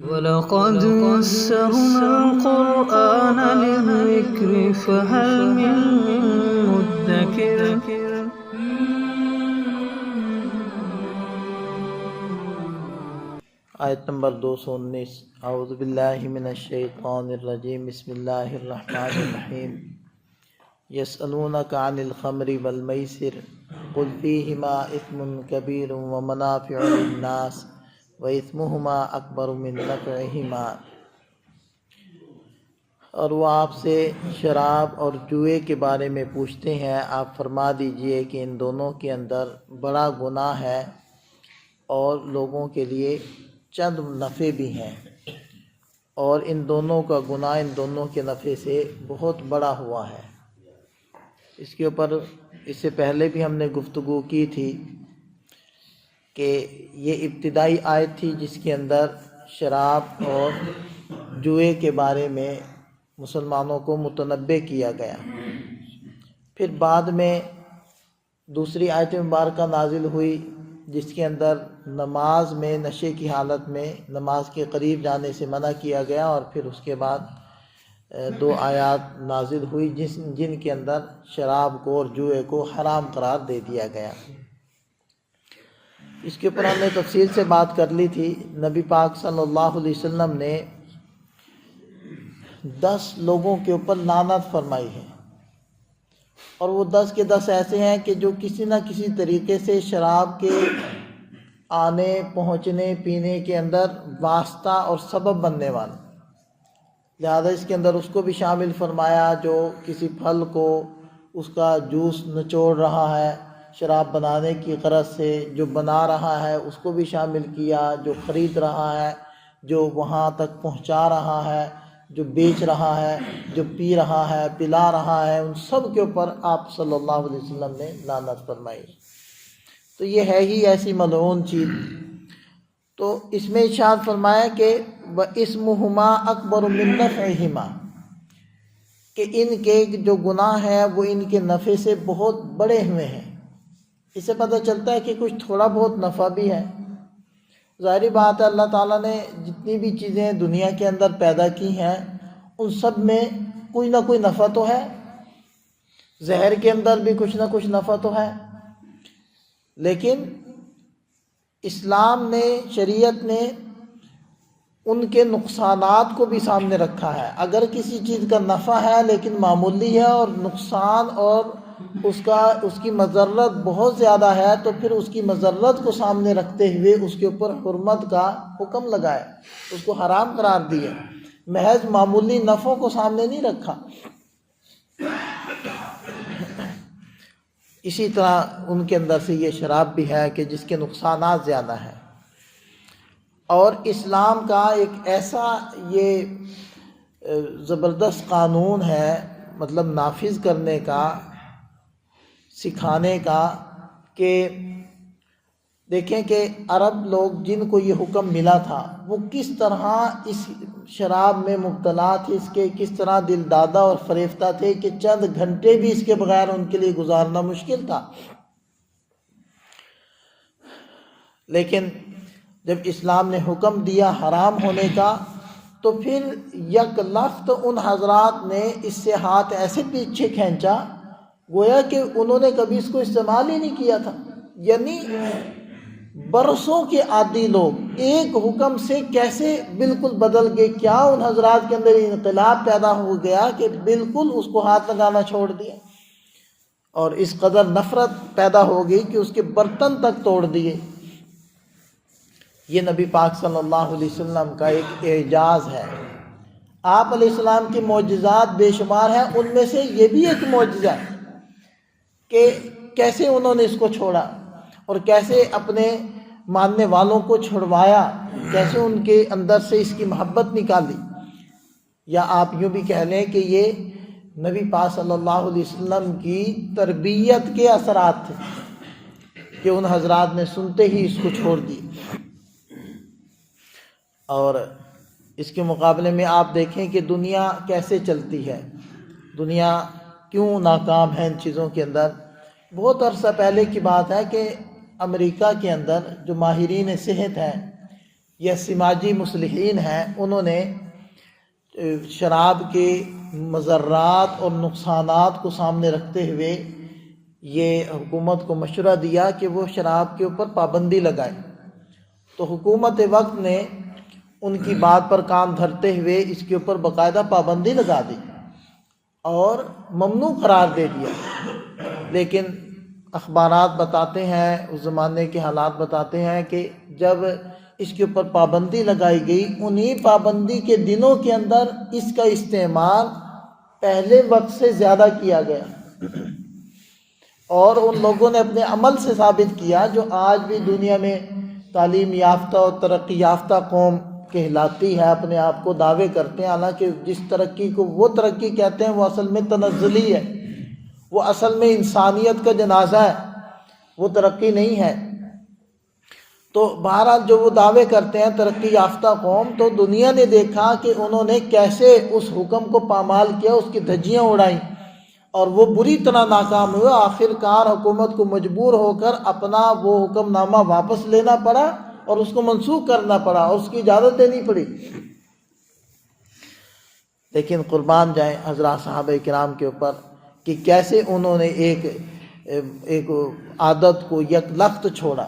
وَلَقَدْ يَسَّرْنَا الْقُرْآنَ لِلذِّكْرِ فَهَلْ مِن مُّدَّكِرٍ۔ آیت نمبر 219۔ اعوذ باللہ من الشیطان الرجیم، بسم اللہ الرحمن الرحیم۔ یسألونک عن الخمر والمیسر قل فیہما اثم کبیر ومنافع للناس وَإِثْمُهُمَا أَكْبَرُ مِن نَفْعِهِمَا۔ اور وہ آپ سے شراب اور جوئے کے بارے میں پوچھتے ہیں، آپ فرما دیجئے کہ ان دونوں کے اندر بڑا گناہ ہے اور لوگوں کے لیے چند نفع بھی ہیں، اور ان دونوں کا گناہ ان دونوں کے نفع سے بہت بڑا ہوا ہے۔ اس کے اوپر اس سے پہلے بھی ہم نے گفتگو کی تھی کہ یہ ابتدائی آیت تھی جس کے اندر شراب اور جوئے کے بارے میں مسلمانوں کو متنبہ کیا گیا۔ پھر بعد میں دوسری آیت مبارکہ نازل ہوئی جس کے اندر نماز میں نشے کی حالت میں نماز کے قریب جانے سے منع کیا گیا، اور پھر اس کے بعد دو آیات نازل ہوئی جن کے اندر شراب کو اور جوئے کو حرام قرار دے دیا گیا۔ اس کے اوپر ہم نے تفصیل سے بات کر لی تھی۔ نبی پاک صلی اللہ علیہ وسلم نے 10 لوگوں کے اوپر لعنت فرمائی ہے، اور وہ 10 کے 10 ایسے ہیں کہ جو کسی نہ کسی طریقے سے شراب کے آنے پہنچنے پینے کے اندر واسطہ اور سبب بننے والے، لہذا اس کے اندر اس کو بھی شامل فرمایا جو کسی پھل کو اس کا جوس نچوڑ رہا ہے شراب بنانے کی غرض سے، جو بنا رہا ہے اس کو بھی شامل کیا، جو خرید رہا ہے، جو وہاں تک پہنچا رہا ہے، جو بیچ رہا ہے، جو پی رہا ہے، پلا رہا ہے، ان سب کے اوپر آپ صلی اللہ علیہ وسلم نے لعنت فرمائی۔ تو یہ ہے ہی ایسی ملعون چیز۔ تو اس میں ارشاد فرمایا کہ وَإِثْمُهُمَا أَكْبَرُ مِن نَفْعِهِمَا، کہ ان کے جو گناہ ہیں وہ ان کے نفع سے بہت بڑے ہوئے ہیں۔ اس سے پتہ چلتا ہے کہ کچھ تھوڑا بہت نفع بھی ہے۔ ظاہری بات ہے اللہ تعالیٰ نے جتنی بھی چیزیں دنیا کے اندر پیدا کی ہیں ان سب میں کوئی نہ کوئی نفع تو ہے، زہر کے اندر بھی کچھ نہ کچھ نفع تو ہے، لیکن اسلام نے، شریعت نے ان کے نقصانات کو بھی سامنے رکھا ہے۔ اگر کسی چیز کا نفع ہے لیکن معمولی ہے اور نقصان اور اس کی مضرت بہت زیادہ ہے، تو پھر اس کی مضرت کو سامنے رکھتے ہوئے اس کے اوپر حرمت کا حکم لگائے، اس کو حرام قرار دیا، محض معمولی نفعوں کو سامنے نہیں رکھا۔ اسی طرح ان کے اندر سے یہ شراب بھی ہے کہ جس کے نقصانات زیادہ ہیں، اور اسلام کا ایک ایسا یہ زبردست قانون ہے، مطلب نافذ کرنے کا، سکھانے کا، کہ دیکھیں کہ عرب لوگ جن کو یہ حکم ملا تھا وہ کس طرح اس شراب میں مبتلا تھے، اس کے کس طرح دل دادہ اور فریفتہ تھے کہ چند گھنٹے بھی اس کے بغیر ان کے لیے گزارنا مشکل تھا۔ لیکن جب اسلام نے حکم دیا حرام ہونے کا، تو پھر یک لخت ان حضرات نے اس سے ہاتھ ایسے پیچھے کھینچا گویا کہ انہوں نے کبھی اس کو استعمال ہی نہیں کیا تھا۔ یعنی برسوں کے عادی لوگ ایک حکم سے کیسے بالکل بدل گئے، کیا ان حضرات کے اندر انقلاب پیدا ہو گیا کہ بالکل اس کو ہاتھ لگانا چھوڑ دیا، اور اس قدر نفرت پیدا ہو گئی کہ اس کے برتن تک توڑ دیے۔ یہ نبی پاک صلی اللہ علیہ وسلم کا ایک اعجاز ہے۔ آپ علیہ السلام کے معجزات بے شمار ہیں، ان میں سے یہ بھی ایک معجزہ ہے کہ کیسے انہوں نے اس کو چھوڑا اور کیسے اپنے ماننے والوں کو چھڑوایا، کیسے ان کے اندر سے اس کی محبت نکالی۔ یا آپ یوں بھی کہہ لیں کہ یہ نبی پاک صلی اللہ علیہ وسلم کی تربیت کے اثرات تھے کہ ان حضرات نے سنتے ہی اس کو چھوڑ دی۔ اور اس کے مقابلے میں آپ دیکھیں کہ دنیا کیسے چلتی ہے، دنیا کیوں ناکام ہے ان چیزوں کے اندر۔ بہت عرصہ پہلے کی بات ہے کہ امریکہ کے اندر جو ماہرین صحت ہیں یا سماجی مصلحین ہیں، انہوں نے شراب کے مضرات اور نقصانات کو سامنے رکھتے ہوئے یہ حکومت کو مشورہ دیا کہ وہ شراب کے اوپر پابندی لگائے۔ تو حکومت وقت نے ان کی بات پر کان دھرتے ہوئے اس کے اوپر باقاعدہ پابندی لگا دی اور ممنوع قرار دے دیا۔ لیکن اخبارات بتاتے ہیں، اس زمانے کے حالات بتاتے ہیں کہ جب اس کے اوپر پابندی لگائی گئی، انہی پابندی کے دنوں کے اندر اس کا استعمال پہلے وقت سے زیادہ کیا گیا، اور ان لوگوں نے اپنے عمل سے ثابت کیا جو آج بھی دنیا میں تعلیم یافتہ اور ترقی یافتہ قوم کہلاتی ہے، اپنے آپ کو دعوے کرتے ہیں، حالانکہ جس ترقی کو وہ ترقی کہتے ہیں وہ اصل میں تنزلی ہے، وہ اصل میں انسانیت کا جنازہ ہے، وہ ترقی نہیں ہے۔ تو بہرحال جو وہ دعوے کرتے ہیں ترقی یافتہ قوم، تو دنیا نے دیکھا کہ انہوں نے کیسے اس حکم کو پامال کیا، اس کی دھجیاں اڑائیں، اور وہ بری طرح ناکام ہوئے۔ آخر کار حکومت کو مجبور ہو کر اپنا وہ حکم نامہ واپس لینا پڑا اور اس کو منسوخ کرنا پڑا اور اس کی اجازت دینی پڑی۔ لیکن قربان جائیں حضرات صحابہ کرام کے اوپر کہ کیسے انہوں نے ایک عادت کو یک لخت چھوڑا۔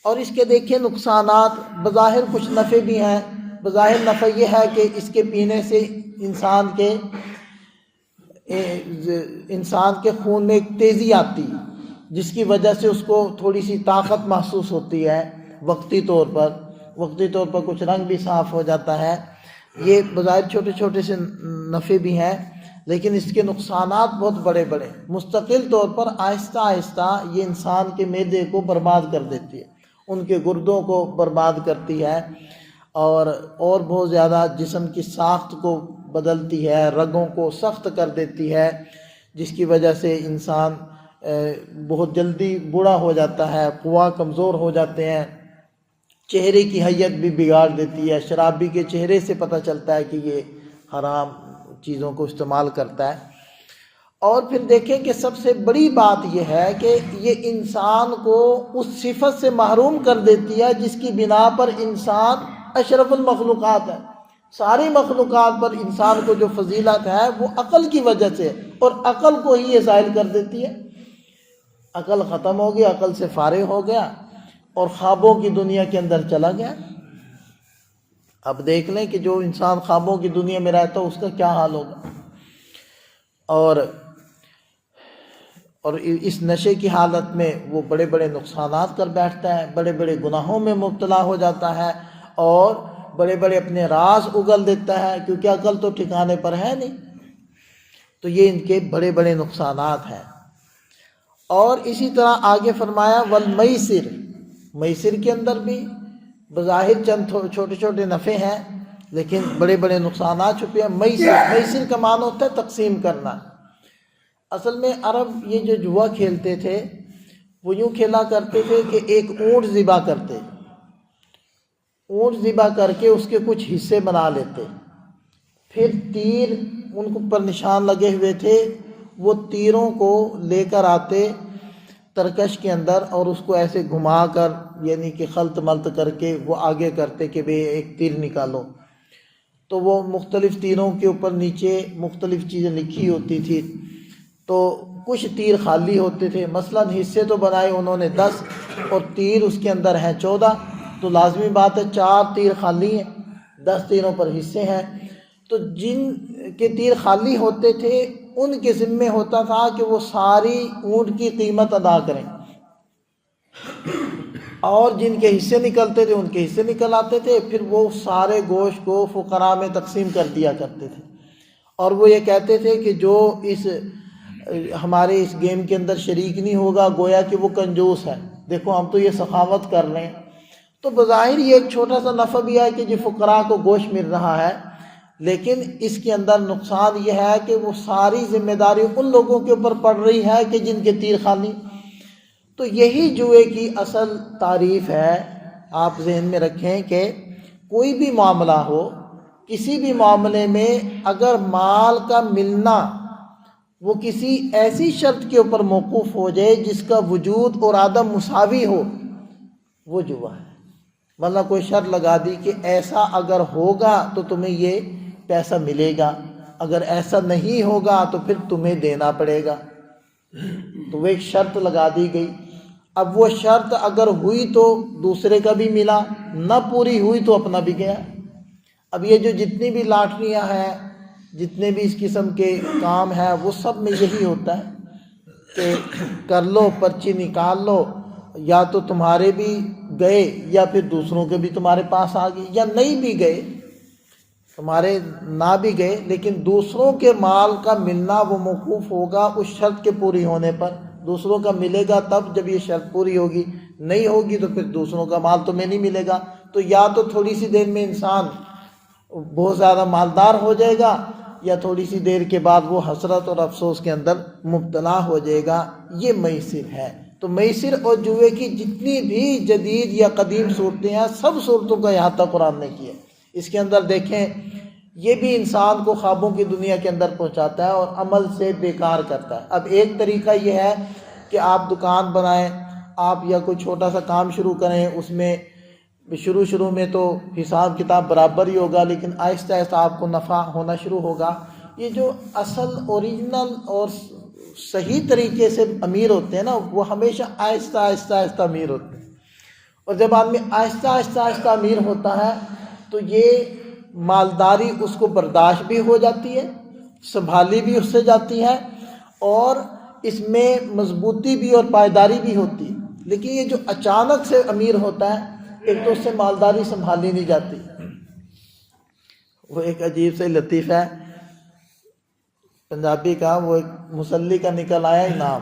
اور اس کے دیکھیں نقصانات، بظاہر کچھ نفع بھی ہیں۔ بظاہر نفع یہ ہے کہ اس کے پینے سے انسان کے خون میں ایک تیزی آتی ہے، جس کی وجہ سے اس کو تھوڑی سی طاقت محسوس ہوتی ہے وقتی طور پر کچھ رنگ بھی صاف ہو جاتا ہے۔ یہ بظاہر چھوٹے چھوٹے سے نفع بھی ہیں، لیکن اس کے نقصانات بہت بڑے بڑے، مستقل طور پر آہستہ آہستہ یہ انسان کے معدے کو برباد کر دیتی ہے، ان کے گردوں کو برباد کرتی ہے، اور بہت زیادہ جسم کی ساخت کو بدلتی ہے، رگوں کو سخت کر دیتی ہے، جس کی وجہ سے انسان بہت جلدی بوڑھا ہو جاتا ہے، قوا کمزور ہو جاتے ہیں، چہرے کی حیت بھی بگاڑ دیتی ہے۔ شرابی کے چہرے سے پتہ چلتا ہے کہ یہ حرام چیزوں کو استعمال کرتا ہے۔ اور پھر دیکھیں کہ سب سے بڑی بات یہ ہے کہ یہ انسان کو اس صفت سے محروم کر دیتی ہے جس کی بنا پر انسان اشرف المخلوقات ہے۔ ساری مخلوقات پر انسان کو جو فضیلت ہے وہ عقل کی وجہ سے، اور عقل کو ہی یہ زائل کر دیتی ہے۔ عقل ختم ہو گئی، عقل سے فارغ ہو گیا اور خوابوں کی دنیا کے اندر چلا گیا۔ اب دیکھ لیں کہ جو انسان خوابوں کی دنیا میں رہتا ہے اس کا کیا حال ہوگا، اور اس نشے کی حالت میں وہ بڑے بڑے نقصانات کر بیٹھتا ہے، بڑے بڑے گناہوں میں مبتلا ہو جاتا ہے، اور بڑے بڑے اپنے راز اگل دیتا ہے، کیونکہ عقل تو ٹھکانے پر ہے نہیں۔ تو یہ ان کے بڑے بڑے نقصانات ہیں۔ اور اسی طرح آگے فرمایا والمیسر، میسر کے اندر بھی بظاہر چند چھوٹے چھوٹے نفع ہیں لیکن بڑے بڑے نقصانات چھپے ہیں۔ میسر کا معنی ہوتا ہے تقسیم کرنا۔ اصل میں عرب یہ جو جوا کھیلتے تھے وہ یوں کھیلا کرتے تھے کہ ایک اونٹ ذبح کرتے، اونٹ ذبح کر کے اس کے کچھ حصے بنا لیتے، پھر تیر ان کو پر نشان لگے ہوئے تھے، وہ تیروں کو لے کر آتے ترکش کے اندر اور اس کو ایسے گھما کر، یعنی کہ خلط ملط کر کے وہ آگے کرتے کہ بھئی ایک تیر نکالو، تو وہ مختلف تیروں کے اوپر نیچے مختلف چیزیں لکھی ہوتی تھی، تو کچھ تیر خالی ہوتے تھے، مثلا حصے تو بنائے انہوں نے 10 اور تیر اس کے اندر ہیں 14، تو لازمی بات ہے 4 تیر خالی ہیں، 10 تیروں پر حصے ہیں۔ تو جن کے تیر خالی ہوتے تھے ان کے ذمے ہوتا تھا کہ وہ ساری اونٹ کی قیمت ادا کریں، اور جن کے حصے نکلتے تھے ان کے حصے نکل آتے تھے، پھر وہ سارے گوشت کو فقراء میں تقسیم کر دیا کرتے تھے، اور وہ یہ کہتے تھے کہ جو ہمارے اس گیم کے اندر شریک نہیں ہوگا گویا کہ وہ کنجوس ہے، دیکھو ہم تو یہ سخاوت کر رہے ہیں۔ تو بظاہر یہ ایک چھوٹا سا نفع بھی ہے کہ جو فقراء کو گوشت مل رہا ہے، لیکن اس کے اندر نقصان یہ ہے کہ وہ ساری ذمہ داری ان لوگوں کے اوپر پڑ رہی ہے کہ جن کے تیر خالی۔ تو یہی جوئے کی اصل تعریف ہے۔ آپ ذہن میں رکھیں کہ کوئی بھی معاملہ ہو، کسی بھی معاملے میں اگر مال کا ملنا وہ کسی ایسی شرط کے اوپر موقوف ہو جائے جس کا وجود اور عدم مساوی ہو، وہ جوا ہے۔ ورنہ کوئی شرط لگا دی کہ ایسا اگر ہوگا تو تمہیں یہ پیسہ ملے گا، اگر ایسا نہیں ہوگا تو پھر تمہیں دینا پڑے گا، تو وہ ایک شرط لگا دی گئی۔ اب وہ شرط اگر ہوئی تو دوسرے کا بھی ملا، نہ پوری ہوئی تو اپنا بھی گیا۔ اب یہ جو جتنی بھی لاٹریاں ہیں، جتنے بھی اس قسم کے کام ہیں، وہ سب میں یہی ہوتا ہے کہ کر لو، پرچی نکال لو، یا تو تمہارے بھی گئے یا پھر دوسروں کے بھی تمہارے پاس آ گئی، یا نہیں بھی گئے، تمہارے نہ بھی گئے لیکن دوسروں کے مال کا ملنا وہ موقوف ہوگا اس شرط کے پوری ہونے پر۔ دوسروں کا ملے گا تب جب یہ شرط پوری ہوگی، نہیں ہوگی تو پھر دوسروں کا مال تمہیں نہیں ملے گا۔ تو یا تو تھوڑی سی دیر میں انسان بہت زیادہ مالدار ہو جائے گا، یا تھوڑی سی دیر کے بعد وہ حسرت اور افسوس کے اندر مبتلا ہو جائے گا۔ یہ میسر ہے۔ تو میسر اور جوئے کی جتنی بھی جدید یا قدیم صورتیں ہیں، سب صورتوں کا احاطہ قرآن نے کیا۔ اس کے اندر دیکھیں، یہ بھی انسان کو خوابوں کی دنیا کے اندر پہنچاتا ہے اور عمل سے بیکار کرتا ہے۔ اب ایک طریقہ یہ ہے کہ آپ دکان بنائیں، آپ یا کوئی چھوٹا سا کام شروع کریں، اس میں شروع میں تو حساب کتاب برابر ہی ہوگا، لیکن آہستہ آہستہ آپ کو نفع ہونا شروع ہوگا۔ یہ جو اصل اوریجنل اور صحیح طریقے سے امیر ہوتے ہیں نا، وہ ہمیشہ آہستہ آہستہ امیر ہوتے ہیں۔ اور جب آدمی آہستہ آہستہ امیر ہوتا ہے تو یہ مالداری اس کو برداشت بھی ہو جاتی ہے، سنبھالی بھی اس سے جاتی ہے، اور اس میں مضبوطی بھی اور پائیداری بھی ہوتی ہے۔ لیکن یہ جو اچانک سے امیر ہوتا ہے، ایک تو اس سے مالداری سنبھالی نہیں جاتی۔ وہ ایک عجیب سے لطیفہ ہے پنجابی کا، وہ ایک مسلی کا نکل آیا انعام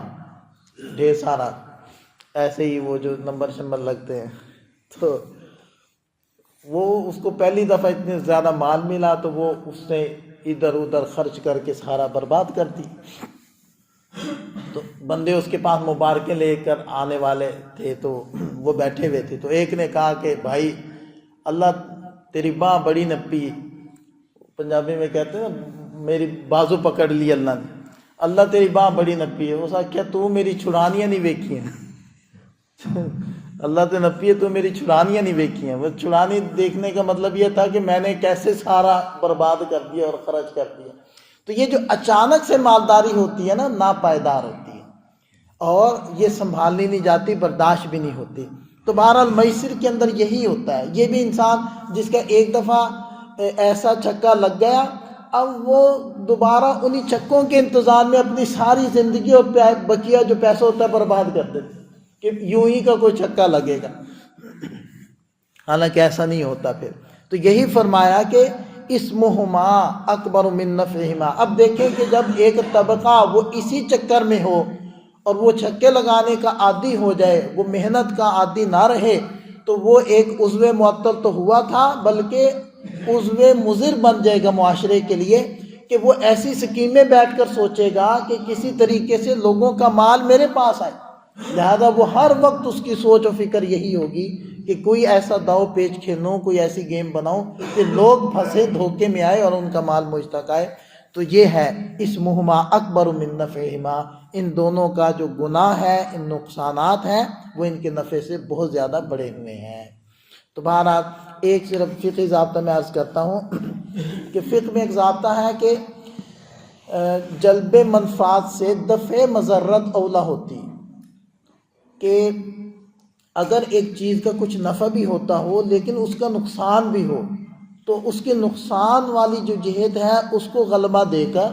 ڈھیر سارا، ایسے ہی وہ جو نمبر شمبر لگتے ہیں، تو وہ اس کو پہلی دفعہ اتنے زیادہ مال ملا تو وہ اس نے ادھر ادھر خرچ کر کے سارا برباد کر دی۔ تو بندے اس کے پاس مبارکیں لے کر آنے والے تھے، تو وہ بیٹھے ہوئے تھے، تو ایک نے کہا کہ بھائی اللہ تیری باں بڑی نپی، پنجابی میں کہتے ہیں میری بازو پکڑ لی اللہ نے، اللہ تیری باں بڑی نپی ہے۔ اس نے کیا تو میری چھڑانیاں نہیں ویکھی ہیں؟ اللہ تو نپی ہے، تو میری چھڑانیاں نہیں ویکھی ہیں۔ وہ چھڑانی دیکھنے کا مطلب یہ تھا کہ میں نے کیسے سارا برباد کر دیا اور خرچ کر دیا۔ تو یہ جو اچانک سے مالداری ہوتی ہے نا، ناپائیدار ہوتی ہے اور یہ سنبھالنی نہیں جاتی، برداشت بھی نہیں ہوتی۔ تو بہرحال میسر کے اندر یہی ہوتا ہے۔ یہ بھی انسان جس کا ایک دفعہ ایسا چھکا لگ گیا، اب وہ دوبارہ انہی چھکوں کے انتظام میں اپنی ساری زندگی اور بقیہ جو پیسہ ہوتا ہے برباد کر دیتے کہ یوں ہی کا کوئی چھکا لگے گا، حالانکہ ایسا نہیں ہوتا پھر۔ تو یہی فرمایا کہ اسمہما اکبر من نفعہما۔ اب دیکھیں کہ جب ایک طبقہ وہ اسی چکر میں ہو اور وہ چھکے لگانے کا عادی ہو جائے، وہ محنت کا عادی نہ رہے، تو وہ ایک عضو معطل تو ہوا تھا، بلکہ عضو مضر بن جائے گا معاشرے کے لیے، کہ وہ ایسی سکیمیں بیٹھ کر سوچے گا کہ کسی طریقے سے لوگوں کا مال میرے پاس آئے۔ لہذا وہ ہر وقت اس کی سوچ و فکر یہی ہوگی کہ کوئی ایسا داؤ پیچ کھیلوں، کوئی ایسی گیم بناؤں کہ لوگ پھنسے، دھوکے میں آئے اور ان کا مال مجھ تک آئے۔ تو یہ ہے اسمہما اکبر من نفعہما، ان دونوں کا جو گناہ ہے، ان نقصانات ہیں، وہ ان کے نفع سے بہت زیادہ بڑے ہوئے ہیں۔ تو بہرحال ایک صرف فقہی ضابطہ میں عرض کرتا ہوں کہ فقہ میں ایک ضابطہ ہے کہ جلب منفعت سے دفع مضرت اولا ہوتی، کہ اگر ایک چیز کا کچھ نفع بھی ہوتا ہو لیکن اس کا نقصان بھی ہو، تو اس کے نقصان والی جو جہت ہے اس کو غلبہ دے کر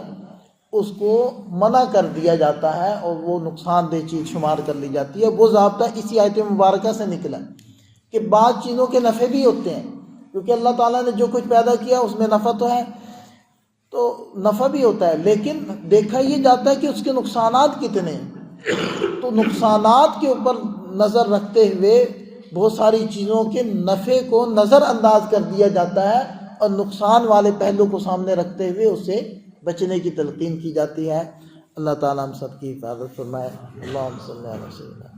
اس کو منع کر دیا جاتا ہے اور وہ نقصان دہ چیز شمار کر لی جاتی ہے۔ وہ ضابطہ اسی آیت مبارکہ سے نکلا کہ بعض چیزوں کے نفع بھی ہوتے ہیں، کیونکہ اللہ تعالیٰ نے جو کچھ پیدا کیا اس میں نفع تو ہے، تو نفع بھی ہوتا ہے، لیکن دیکھا یہ جاتا ہے کہ اس کے نقصانات کتنے ہیں۔ تو نقصانات کے اوپر نظر رکھتے ہوئے بہت ساری چیزوں کے نفع کو نظر انداز کر دیا جاتا ہے، اور نقصان والے پہلو کو سامنے رکھتے ہوئے اسے بچنے کی تلقین کی جاتی ہے۔ اللہ تعالیٰ ہم سب کی حفاظت فرمائے۔ اللہم صلی علی سیدنا